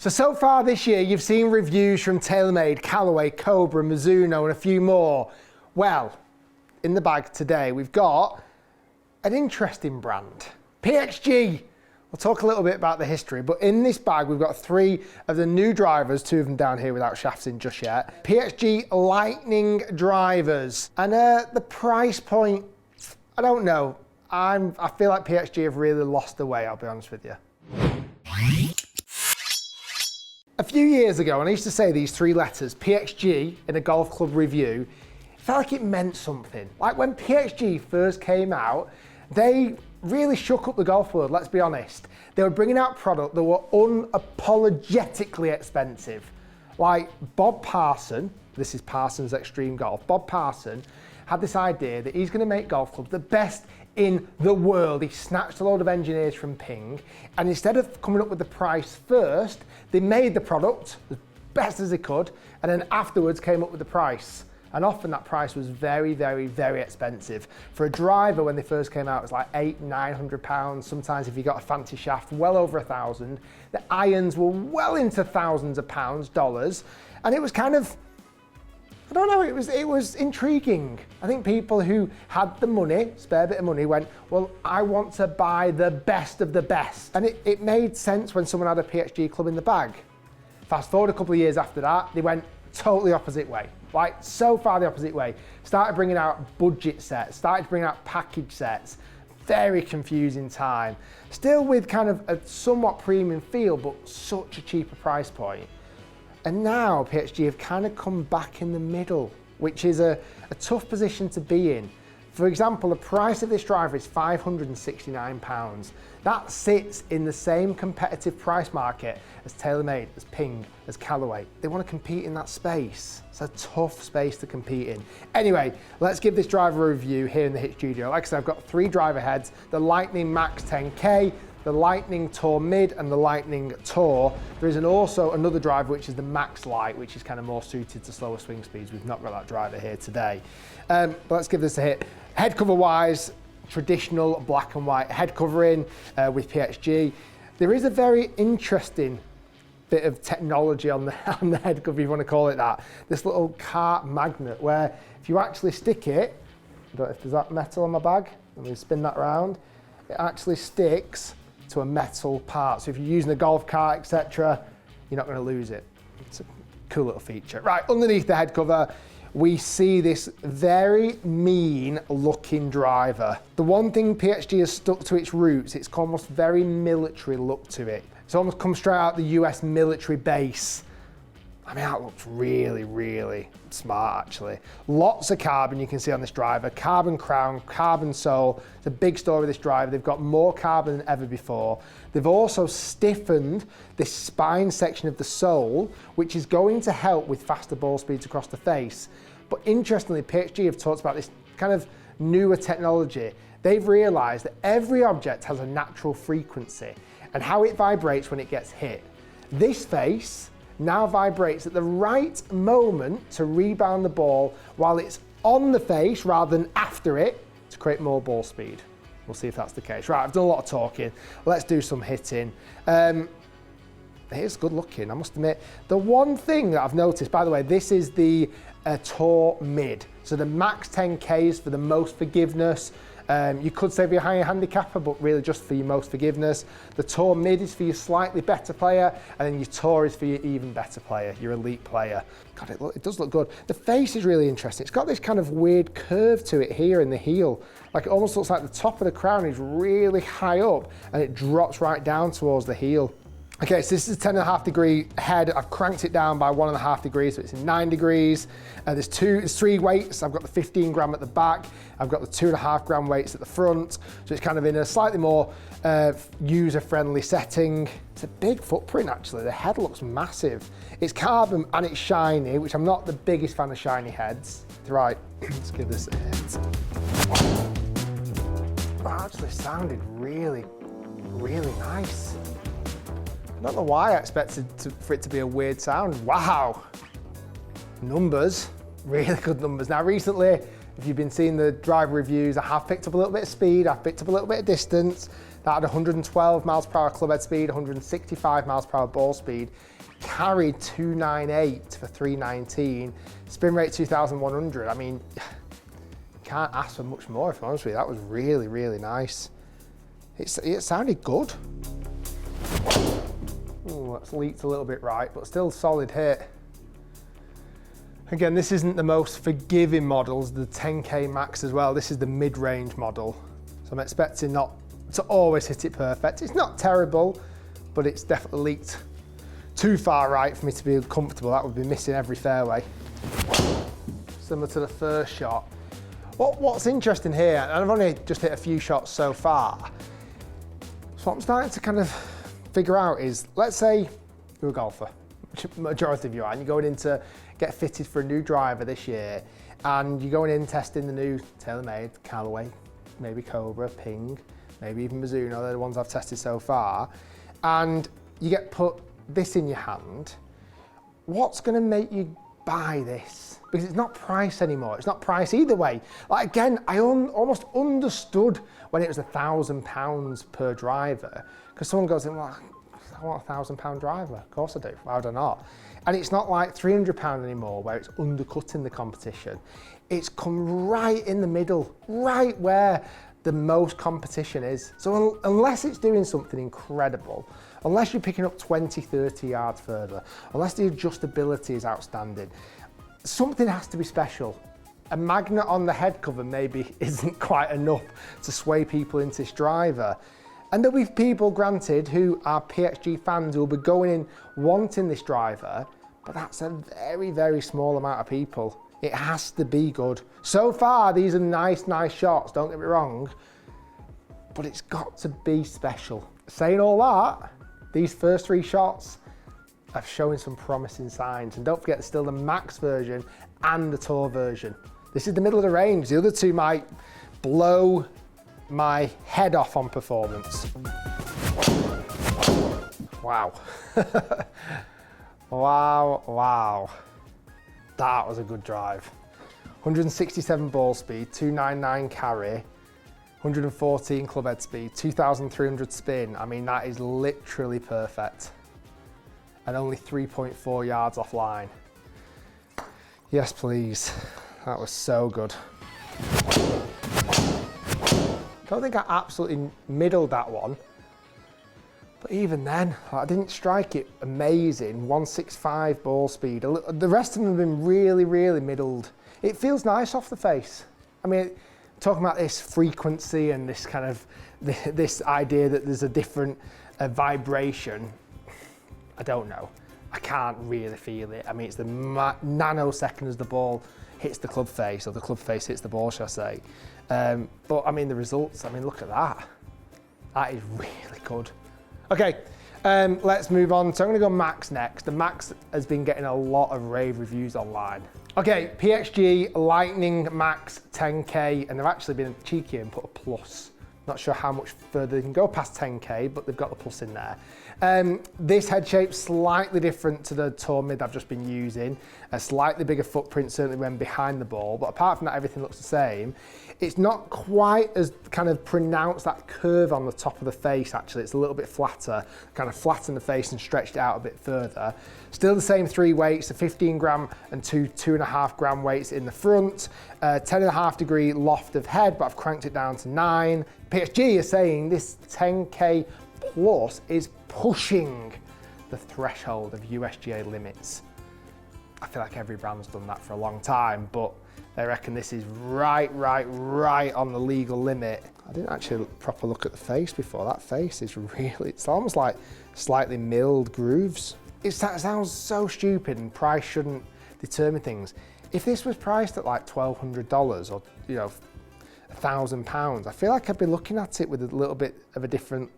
So far this year, you've seen reviews from TaylorMade, Callaway, Cobra, Mizuno, and a few more. Well, in the bag today, we've got an interesting brand, PXG. We'll talk a little bit about the history, but in this bag, we've got 3 of the new drivers, 2 of them down here without shafts in just yet. PXG Lightning drivers. And the price point, I don't know. I feel like PXG have really lost the way, I'll be honest with you. A few years ago, when I used to say these 3 letters, PXG, in a golf club review, it felt like it meant something. Like when PXG first came out, they really shook up the golf world, let's be honest. They were bringing out product that were unapologetically expensive. Like Bob Parson, this is Parsons Extreme Golf, Bob Parson had this idea that he's going to make golf clubs the best in the world. He snatched a load of engineers from Ping, and instead of coming up with the price first, they made the product as best as they could, and then afterwards came up with the price. And often that price was very, very, very expensive. For a driver, when they first came out, it was like £800-900. Sometimes if you got a fancy shaft, well over £1,000. The irons were well into thousands of pounds, dollars. And it was kind of, I don't know, it was intriguing. I think people who had the money, spare bit of money, went, well, I want to buy the best of the best. And it made sense when someone had a PXG club in the bag. Fast forward a couple of years after that, they went totally opposite way. Like so far the opposite way. Started bringing out budget sets, started bringing out package sets. Very confusing time. Still with kind of a somewhat premium feel, but such a cheaper price point. And now PXG have kind of come back in the middle, which is a tough position to be in. For example, the price of this driver is £569. That sits in the same competitive price market as TaylorMade, as Ping, as Callaway. They want to compete in that space. It's a tough space to compete in. Anyway, let's give this driver a review here in the H studio. Like I said, I've got 3 driver heads, the Lightning Max 10K, the Lightning Tour Mid, and the Lightning Tour. There is also another driver, which is the Max Light, which is kind of more suited to slower swing speeds. We've not got that driver here today. But let's give this a hit. Head cover wise, traditional black and white head covering with PXG. There is a very interesting bit of technology on the head cover, if you want to call it that. This little cart magnet where if you actually stick it, I don't know if there's that metal on my bag, let me spin that around, it actually sticks to a metal part. So if you're using a golf cart, etc., you're not going to lose it. It's a cool little feature. Right, underneath the head cover, we see this very mean looking driver. The one thing PXG has stuck to its roots, it's almost very military look to it. It's almost come straight out the US military base. I mean, that looks really, really smart actually. Lots of carbon you can see on this driver. Carbon crown, carbon sole. It's a big story with this driver. They've got more carbon than ever before. They've also stiffened this spine section of the sole, which is going to help with faster ball speeds across the face. But interestingly, PXG have talked about this kind of newer technology. They've realized that every object has a natural frequency and how it vibrates when it gets hit. This face now vibrates at the right moment to rebound the ball while it's on the face rather than after it to create more ball speed. We'll see if that's the case. Right, I've done a lot of talking. Let's do some hitting. It's good looking, I must admit. The one thing that I've noticed, by the way, this is the Tour Mid. So the Max 10K is for the most forgiveness. You could say for your higher handicapper, but really just for your most forgiveness. The Tour Mid is for your slightly better player, and then your Tour is for your even better player, your elite player. God, it does look good. The face is really interesting. It's got this kind of weird curve to it here in the heel. Like it almost looks like the top of the crown is really high up, and it drops right down towards the heel. Okay, so this is a 10.5 degree head. I've cranked it down by 1.5 degrees, so it's in 9 degrees. There's 3 weights. I've got the 15 gram at the back. I've got the 2.5 gram weights at the front. So it's kind of in a slightly more user-friendly setting. It's a big footprint, actually. The head looks massive. It's carbon and it's shiny, which I'm not the biggest fan of shiny heads. Right, let's give this a hit. That actually sounded really, really nice. I don't know why I expected for it to be a weird sound. Wow. Numbers, really good numbers. Now recently, if you've been seeing the driver reviews, I have picked up a little bit of speed, I've picked up a little bit of distance. that had 112 miles per hour club head speed, 165 miles per hour ball speed, carried 298 for 319, spin rate 2,100. I mean, can't ask for much more, if I'm honest with you. That was really, really nice. It sounded good. Ooh, that's leaked a little bit right, but still solid hit. Again, this isn't the most forgiving models, the 10K Max as well. This is the mid-range model. So I'm expecting not to always hit it perfect. It's not terrible, but it's definitely leaked too far right for me to be comfortable. That would be missing every fairway. Similar to the first shot. What's interesting here, and I've only just hit a few shots so far, so what I'm starting to kind of figure out is, let's say you're a golfer, majority of you are, and you're going in to get fitted for a new driver this year, and you're going in testing the new TaylorMade, Callaway, maybe Cobra, Ping, maybe even Mizuno, they're the ones I've tested so far, and you get put this in your hand. What's going to make you buy this? Because it's not price anymore. It's not price either way. Like, again, I almost understood when it was £1,000 per driver, because someone goes in, well, I want a £1,000 driver. Of course I do. Why would I not? And it's not like £300 anymore, where it's undercutting the competition. It's come right in the middle, right where the most competition is. So unless it's doing something incredible, unless you're picking up 20, 30 yards further, unless the adjustability is outstanding, something has to be special. A magnet on the head cover maybe isn't quite enough to sway people into this driver. And there'll be people, granted, who are PXG fans who will be going in wanting this driver, but that's a very, very small amount of people. It has to be good. So far, these are nice shots, don't get me wrong, but it's got to be special. Saying all that, these first 3 shots are showing some promising signs. And don't forget, there's still the Max version and the Tour version. This is the middle of the range. The other two might blow my head off on performance. Wow. Wow. That was a good drive. 167 ball speed, 299 carry, 114 club head speed, 2,300 spin. I mean, that is literally perfect. And only 3.4 yards offline. Yes, please. That was so good. I don't think I absolutely middled that one. But even then, I didn't strike it amazing. 165 ball speed. The rest of them have been really, really middled. It feels nice off the face. I mean, talking about this frequency and this kind of, this idea that there's a different vibration, I don't know. I can't really feel it. I mean, it's the nanosecond as the ball hits the club face, or the club face hits the ball, shall I say. But I mean, the results, I mean, look at that. That is really good. Okay, let's move on. So I'm gonna go Max next. The Max has been getting a lot of rave reviews online. Okay, PXG Lightning Max 10K, and they've actually been cheeky and put a plus. Not sure how much further they can go past 10K, but they've got the plus in there. This head shape's slightly different to the Tour Mid I've just been using. A slightly bigger footprint, certainly when behind the ball, but apart from that, everything looks the same. It's not quite as kind of pronounced, that curve on the top of the face, actually. It's a little bit flatter, kind of flattened the face and stretched it out a bit further. Still the same 3 weights, the 15 gram and 2.5 gram weights in the front, 10.5 degree loft of head, but I've cranked it down to 9. PXG is saying this 10K plus is pushing the threshold of USGA limits. I feel like every brand's done that for a long time, but they reckon this is right on the legal limit. I didn't actually proper look at the face before. That face is really, it's almost like slightly milled grooves. It sounds so stupid, and price shouldn't determine things. If this was priced at like $1,200 or, you know, £1,000, I feel like I'd be looking at it with a little bit of a different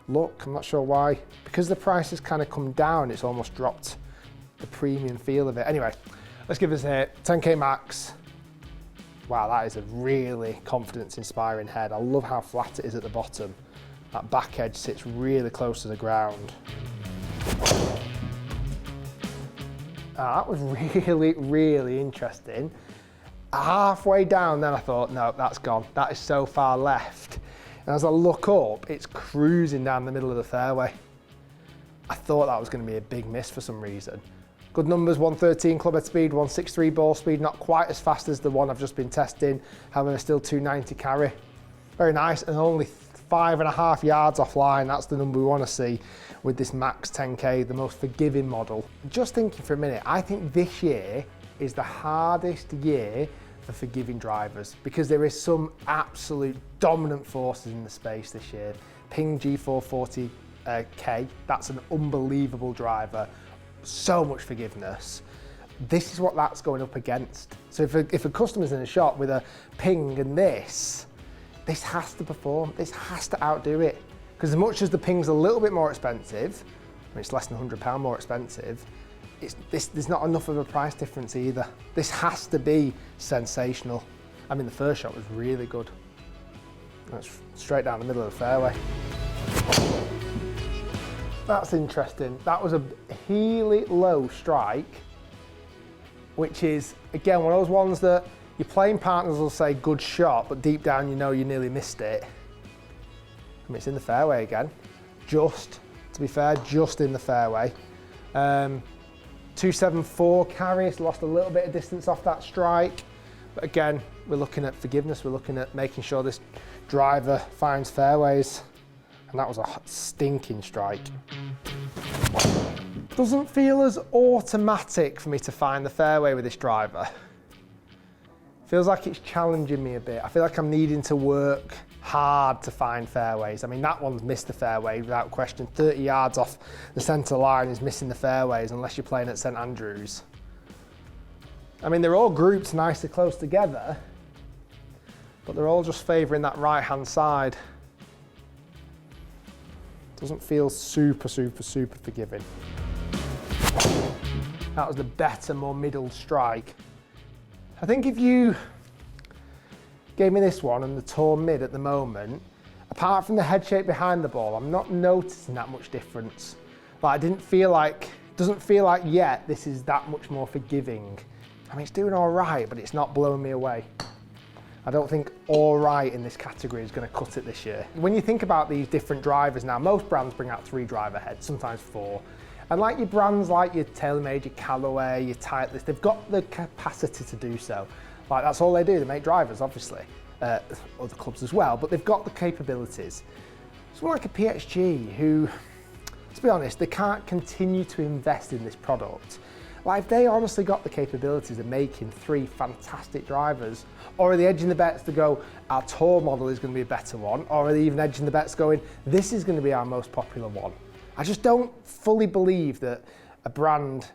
look. I'm not sure why. Because the price has kind of come down, it's almost dropped the premium feel of it. Anyway, let's give this a hit. 10K Max. Wow, that is a really confidence-inspiring head. I love how flat it is at the bottom. That back edge sits really close to the ground. That was really interesting. Halfway down then I thought, no, that's gone. That is so far left. And as I look up, it's cruising down the middle of the fairway. I thought that was going to be a big miss for some reason. Good numbers, 113 club head speed, 163 ball speed, not quite as fast as the one I've just been testing, however still 290 carry. Very nice, and only 5.5 yards offline. That's the number we want to see with this Max 10K, the most forgiving model. Just thinking for a minute, I think this year is the hardest year for forgiving drivers because there is some absolute dominant forces in the space this year. Ping G440K, that's an unbelievable driver. So much forgiveness. This is what that's going up against. So if a customer's in a shop with a Ping and this has to perform, this has to outdo it. Because as much as the Ping's a little bit more expensive, I mean, it's less than £100 more expensive, there's not enough of a price difference either. This has to be sensational. I mean, the first shot was really good. That's straight down the middle of the fairway. That's interesting. That was a Healy low strike, which is, again, one of those ones that your playing partners will say good shot, but deep down you know you nearly missed it. I mean, it's in the fairway again. Just, to be fair, just in the fairway. 274 carry, it's lost a little bit of distance off that strike. But again, we're looking at forgiveness. We're looking at making sure this driver finds fairways. And that was a stinking strike. Doesn't feel as automatic for me to find the fairway with this driver. Feels like it's challenging me a bit. I feel like I'm needing to work hard to find fairways. I mean, that one's missed the fairway without question. 30 yards off the centre line is missing the fairways unless you're playing at St Andrews. I mean, they're all grouped nicely close together, but they're all just favouring that right-hand side. Doesn't feel super forgiving. That was the better, more middle strike. I think if you gave me this one and the torn mid at the moment, apart from the head shape behind the ball, I'm not noticing that much difference. Like, doesn't feel like yet this is that much more forgiving. I mean, it's doing all right, but it's not blowing me away. I don't think all right in this category is going to cut it this year. When you think about these different drivers now, most brands bring out 3 driver heads, sometimes 4. And like your brands like your TaylorMade, your Callaway, your Titleist, they've got the capacity to do so. Like, that's all they do, they make drivers, obviously. Other clubs as well, but they've got the capabilities. Someone like a PXG who, to be honest, they can't continue to invest in this product. Like, if they honestly got the capabilities of making 3 fantastic drivers, or are they edging the bets to go, our tour model is going to be a better one, or are they even edging the bets going, this is going to be our most popular one? I just don't fully believe that a brand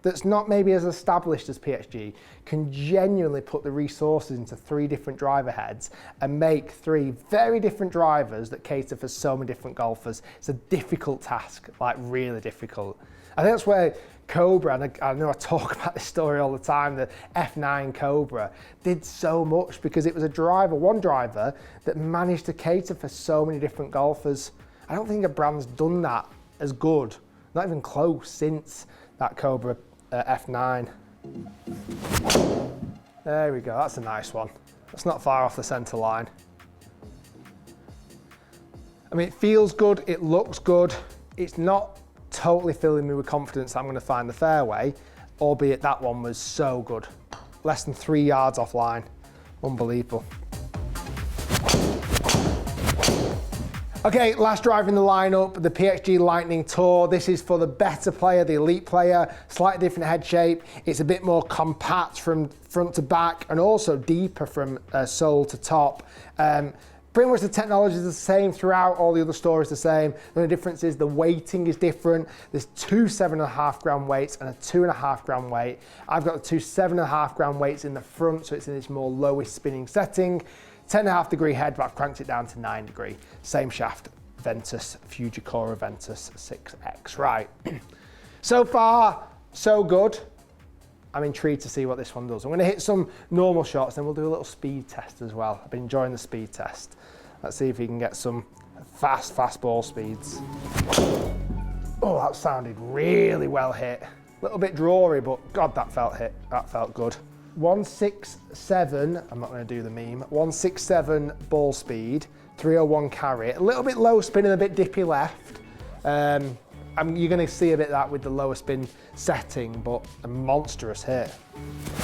that's not maybe as established as PXG can genuinely put the resources into 3 different driver heads and make 3 very different drivers that cater for so many different golfers. It's a difficult task, like really difficult. I think that's where Cobra, and I know I talk about this story all the time, the F9 Cobra did so much because it was one driver that managed to cater for so many different golfers. I don't think a brand's done that as good, not even close, since that Cobra F9. There we go, that's a nice one. That's not far off the centre line. I mean, it feels good, it looks good. It's not totally filling me with confidence that I'm going to find the fairway, albeit that one was so good. Less than 3 yards offline. Unbelievable. Okay, last driver in the lineup, the PXG Lightning Tour. This is for the better player, the elite player, slightly different head shape. It's a bit more compact from front to back and also deeper from sole to top. Pretty much the technology is the same throughout, all the other stores the same. The only difference is the weighting is different. There's 2 7.5 gram weights and a 2.5 gram weight. I've got the 2 7.5 gram weights in the front, so it's in its more lowest spinning setting. 10.5 degree head, but I've cranked it down to 9 degree. Same shaft, Ventus, Fujikura Ventus 6X. Right, so far, so good. I'm intrigued to see what this one does. I'm gonna hit some normal shots, then we'll do a little speed test as well. I've been enjoying the speed test. Let's see if we can get some fast ball speeds. Oh, that sounded really well hit. A little bit drawy, but God, that felt hit. That felt good. 167, I'm not gonna do the meme, 167 ball speed, 301 carry. A little bit low spin and a bit dippy left. You're going to see a bit of that with the lower spin setting, but a monstrous hit.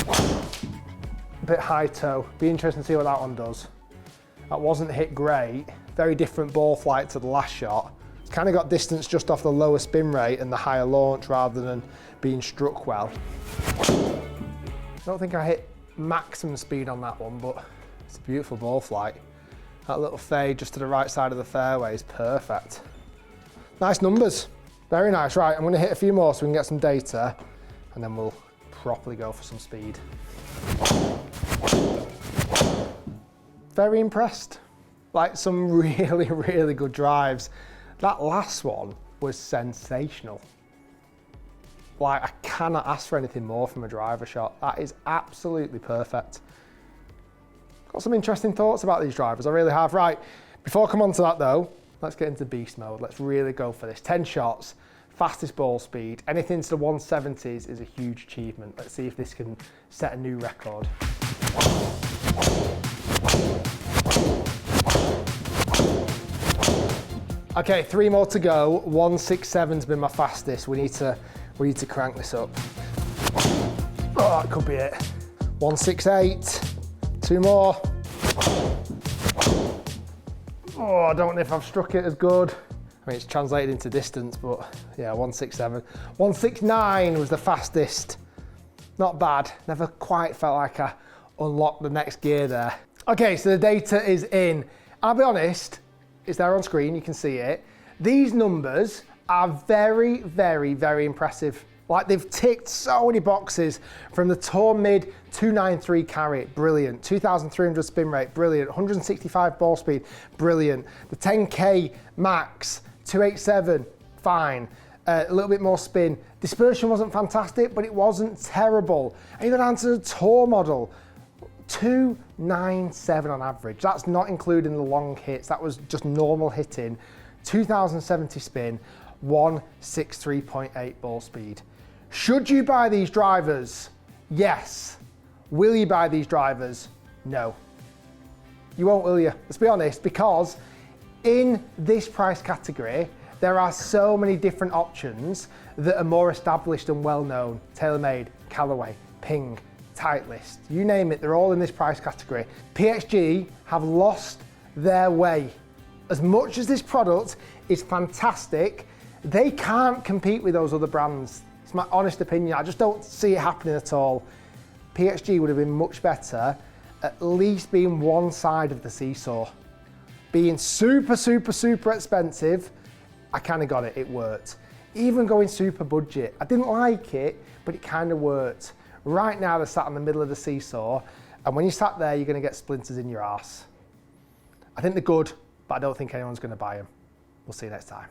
A bit high toe. Be interesting to see what that one does. That wasn't hit great. Very different ball flight to the last shot. It's kind of got distance just off the lower spin rate and the higher launch rather than being struck well. I don't think I hit maximum speed on that one, but it's a beautiful ball flight. That little fade just to the right side of the fairway is perfect. Nice numbers, very nice. Right, I'm gonna hit a few more so we can get some data and then we'll properly go for some speed. Very impressed. Like some really, really good drives. That last one was sensational. Like, I cannot ask for anything more from a driver shot. That is absolutely perfect. Got some interesting thoughts about these drivers, I really have. Right, before I come on to that though, let's get into beast mode. Let's really go for this. 10 shots, fastest ball speed. Anything to the 170s is a huge achievement. Let's see if this can set a new record. Okay, 3 more to go. 167's been my fastest. We need to crank this up. Oh, that could be it. 168. 2 more. Oh, I don't know if I've struck it as good. I mean, it's translated into distance, but yeah, 167. 169 was the fastest. Not bad. Never quite felt like I unlocked the next gear there. Okay, so the data is in. I'll be honest, it's there on screen, you can see it. These numbers are very, very, very impressive. Like, they've ticked so many boxes from the Tour Mid 293 carry, brilliant. 2,300 spin rate, brilliant. 165 ball speed, brilliant. The 10K max, 287, fine. A little bit more spin. Dispersion wasn't fantastic, but it wasn't terrible. And even down to the Tour model, 297 on average. That's not including the long hits. That was just normal hitting. 2,070 spin, 163.8 ball speed. Should you buy these drivers? Yes. Will you buy these drivers? No. You won't, will you? Let's be honest, because in this price category, there are so many different options that are more established and well-known. TaylorMade, Callaway, Ping, Titleist, you name it, they're all in this price category. PXG have lost their way. As much as this product is fantastic, they can't compete with those other brands. It's my honest opinion. I just don't see it happening at all. PXG would have been much better, at least being one side of the seesaw. Being super, super, super expensive, I kind of got it, it worked. Even going super budget, I didn't like it, but it kind of worked. Right now they're sat in the middle of the seesaw, and when you sat there, you're gonna get splinters in your arse. I think they're good, but I don't think anyone's gonna buy them. We'll see you next time.